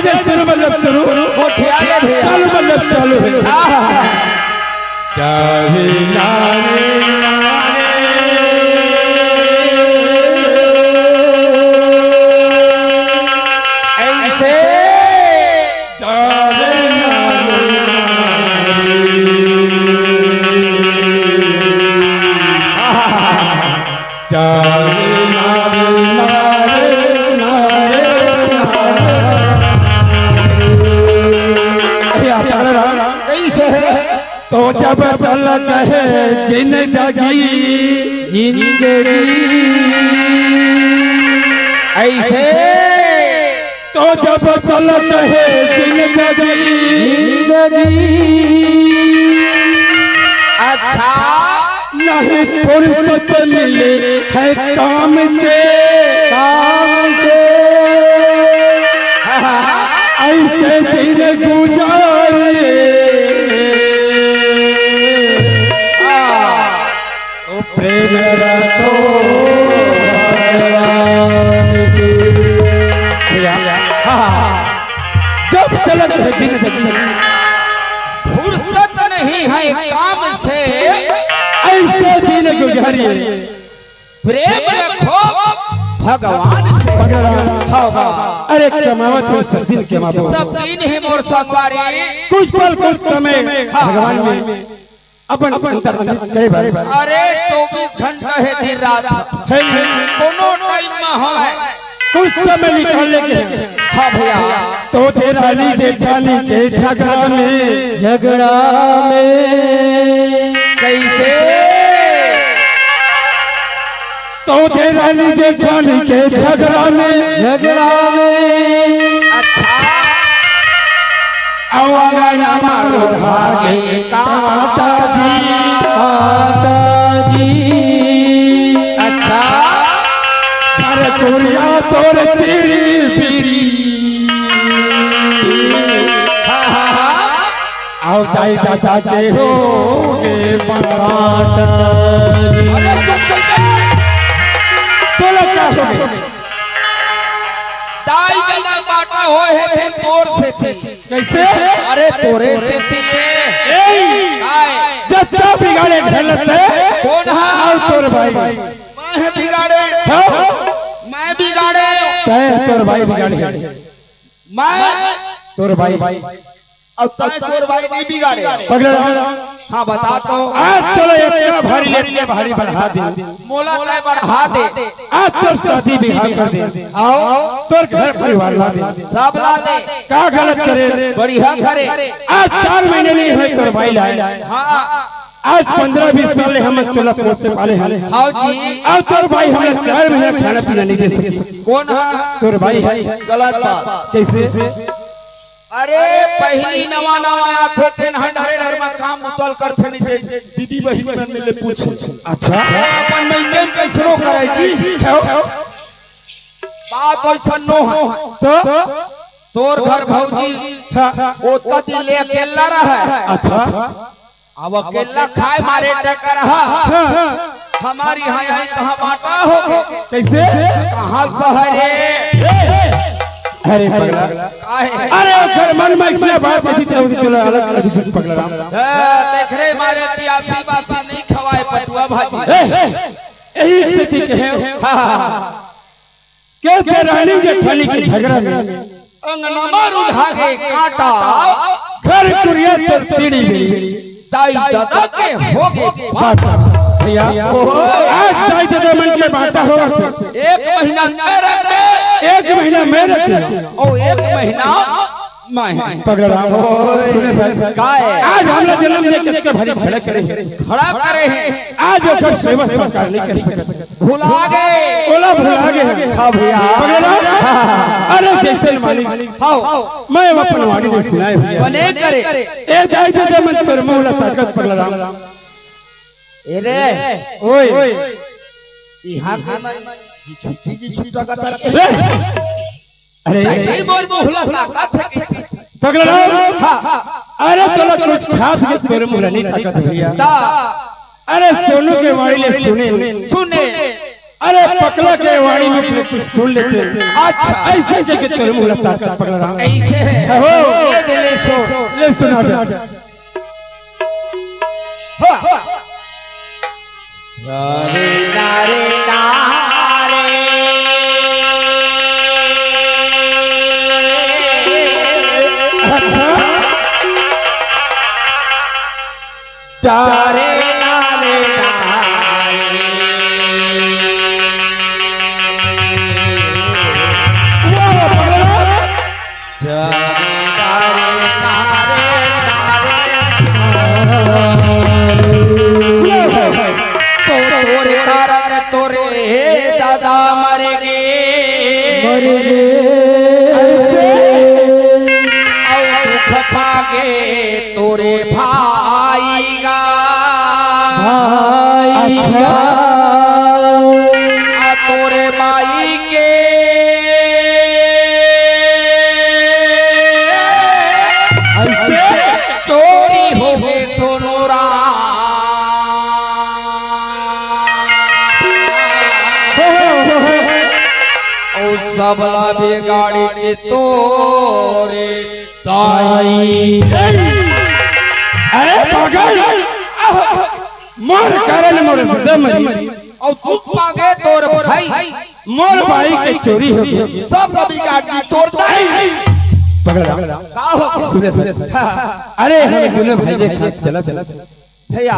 जैसे शुरू मतलब शुरू चालू मतलब चालू है क्या ऐसे तो जब तलक है जिंदगी ऐसे तो जब तलक है जिंदगी अच्छा नहीं फुर्सत मिले है काम से ऐसे दिन गुजारे प्रेम रखो जब तलक है जिंदगी फुर्सत नहीं है काम से ऐसे दिन गुजारिए प्रेम रखो भगवान से। अरे कमावत हो सब दिन के मापो सब दिन ही मोर सवारी कुछ पल कुछ समय भगवान में अपन अंतर कई बार अरे 24 घंटा है दिन रात है कोनो टाइम में है कुछ समय निकालने के हाँ भैया तो तेरा लीजे जानी के झगड़ा में कैसे तो तेरा लीजे जानी के झगड़ा में अच्छा आवाज़ मारो भागे कांता जी अच्छा घर कुड़िया तोर तेरी पीरी आओ ताई दादा के हो बोला क्या हो दाई गला बाटा हो है तोर से थी कैसे अरे तोरे से थी जच्चा बिगाड़े खेलते कौन है और तोर भाई मैं बिगाड़े मैं बिगाड़े तोर भाई बिगाड़े मैं तोर भाई अब तक तोर भाई नहीं बिगाड़े पकड़ हाँ बता तो आज तो इतना भारी लेते भारी बढ़ा दे मोला तय बढ़ा दे आज तोर शादी बिहार कर दे आओ तोर घर परिवार ला दे सब ला दे का गलत करे बढ़िया करे आज 4 महीने नहीं हुए तोर भाई लाए हाँ आज 15-20 साल हम तोला पोस से पाले हैं हाँ जी अब तोर भाई हमें 4 महीने खाना पीना नहीं दे सके कौन है तोर भाई है गलत बात कैसे अरे पहली नवा आते थे हंडरे डर में काम उतल कर थे दीदी बहन में ले पूछ अच्छा अपन मेंटेन कैसरो करे जी बात ऐसा नो है तो तोर घर भौजी ओ कदी ले अकेला रहा अच्छा अब अकेला खाए मारे टकर रहा हमारी यहाँ कहाँ बांटा हो कैसे कहाँ शहरे अरे पगला अरे घर मन में इसलिए बात नहीं थी तो अलग अलग पगला राम देख रहे मारे 83 बासी नहीं खवाए पटुआ भाजी यही स्थिति के है के रानी जेठानी के झगड़ा में अंगनमा रुझा के काटा घर कुरिया तर तेरी बेरी दाई दादा के होगे बाटा भैया आज दाई दादा मन के बाटा हो 1 महीना तेरे 1 महीना मैं रखे और 1 महीना मैं पगला राम सुने भाई काय आज हम लोग जन्म दे के भरी खड़ा करे खड़ा करे हैं आज ओकर सेवा सरकार नहीं कर सकत भुला गए ओला भुला गए हां भैया पगला अरे जैसे मालिक हां मैं अपन वाणी में सुनाए भैया बने करे ए दाई दादा मन पर मौला ताकत पगला राम ए रे ओए यहां के जी छुट्टा का तर अरे मोर मोहला ताकत पगला राम अरे तोला कुछ खास के तोरे मुंह नहीं ताकत भैया अरे सोनू के वाणी ले सुने सुने अरे पकड़ा के वाणी में फिर कुछ सुन लेते। अच्छा ऐसे जगह तेरे मुंह लगता है पकड़ा रहा ऐसे है हो ये दिले सो ले सुना दे नारे नारे नारे अच्छा नारे नारे तोरे कारण तोरे दादा मरे गे दुख भागे तोरे भाई गा तोरे माई के चोरी हो गए सोनोरा सबला बेगाड़ी चे तोरे ताई अरे पागल मोर कारण मोर दम और दुख मांगे तोर भाई मोर भाई के चोरी हो गई सब बिगाड़ी तोड़ता है पकड़ा का हो सुने अरे हम दोनों भाई के साथ चला भैया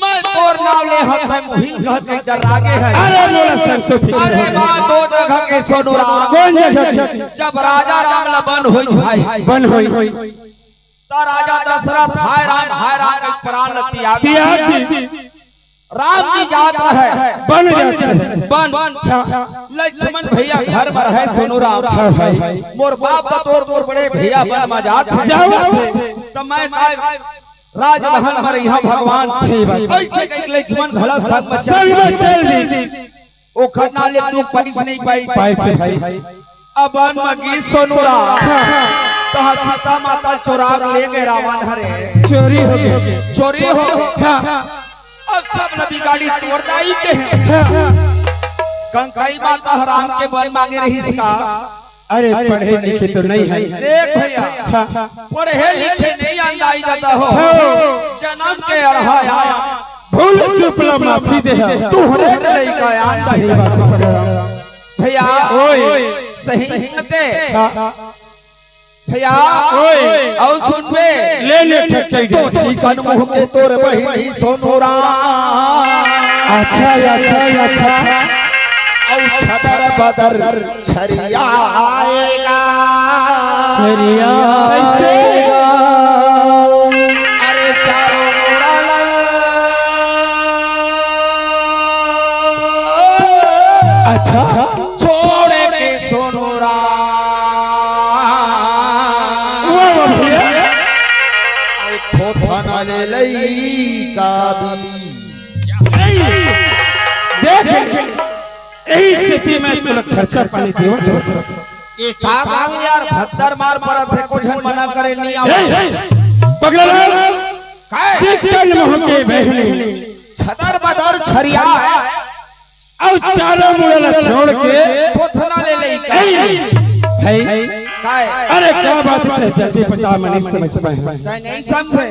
मैं तोर नाम ले हक है मोहिल कहत के डर आगे है अरे मोला सरसों ठीक अरे मां दो जगह के सोनूरा कौन जगह जब राजा राम लबन होई भाई बन होई ता राजा दशरथ हाय राम के प्राण त्याग राम की जात है बन जाता है बन लक्ष्मण भैया घर में रहे सोनूरा मोर बाप तोर बड़े भैया बन मजात है तो मैं राजमहल में यहाँ भगवान ऐसे कई लक्ष्मण भला संग में चल दी ओ खन्ना ले तू परिस नहीं पाई से भाई अब मगी सोनूरा तो सीता माता चोरा ले गए रावण हरे चोरी हो अब सब नबी गाड़ी तोड़दाई के हैं कंकाई माता राम के बर मांगे रही इसका अरे पढ़े लिखे तो नहीं है देख भैया पढ़े लिखे नहीं अंदाई जाता हो जन्म के अरहा आया भूल चुप ला माफी दे तू हरे चले का आया सही बात पकड़ रहा भैया ओए सही हिम्मते भैया और सुन बे ले ठक्के तो चिकन मुंह के तोर बहिनी सोनूरा अच्छा और छतर बदर छरिया आएगा अरे चारों उड़ल अच्छा छोड़े के सोनूरा थोथना ले लई का देख यही स्थिति में तुला खर्चा पानी देवत ये का काम यार भद्दर मार पड़त है कुछ मना करे नहीं आओ पगला काय चिकन मुंह के बहनी छतर बदर छरिया और चारों मुड़ला छोड़ के थोथना ले लई है काय अरे क्या बात है जल्दी बता मैं नहीं समझ पाए तै नहीं समझे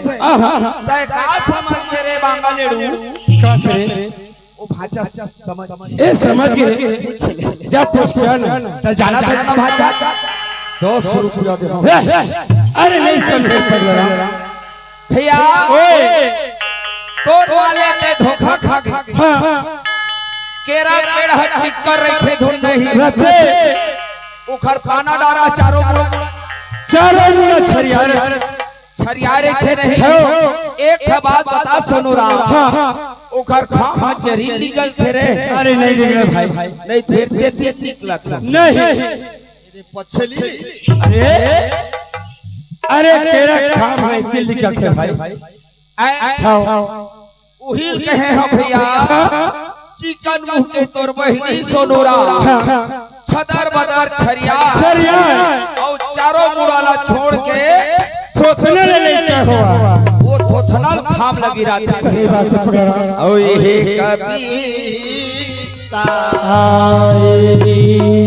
तै का समझ मेरे बांगा लेडू का से ओ भाषा समझ ए समझ गए जा पूछ क्या ना त जाना था ना भाषा 200 रुपया दे अरे नहीं समझे पगला भैया ओए तोर वाले ते धोखा खा हां केरा पेड़ हट कर रहे थे धुन नहीं रथे उखर खाना डारा चारों मुड़ा छरियारे थे नहीं एक बात बता सुनूरा उखर खा जरी निकल थे रे अरे नहीं निकले भाई नहीं फिर देती निकला था नहीं पछली अरे तेरा काम है दिल निकल थे भाई उहिल कहे हम भैया चिकन मुंह के तोर बहिनी सोनूरा छदर बदर छरिया और चारों मुड़ाला छोड़ के थोथने ले क्या हुआ वो थोथना खाम लगी रात सही बात पकड़ा और ये कभी सीता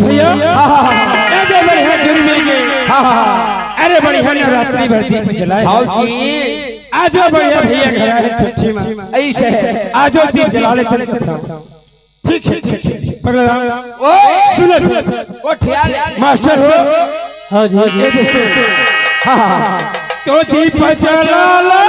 भैया ये जो बढ़िया चोरी मिल गई अरे बढ़िया नवरात्रि भरती पे चलाए हाँ जी आज बढ़िया भैया घर आए छठी माँ ऐसे है आज दीप जला ले चलते था ठीक है ठीक है पकड़ा ओए सुनो ओ ठियाल मास्टर हो हाँ जी ये देखो तो दीप जला ला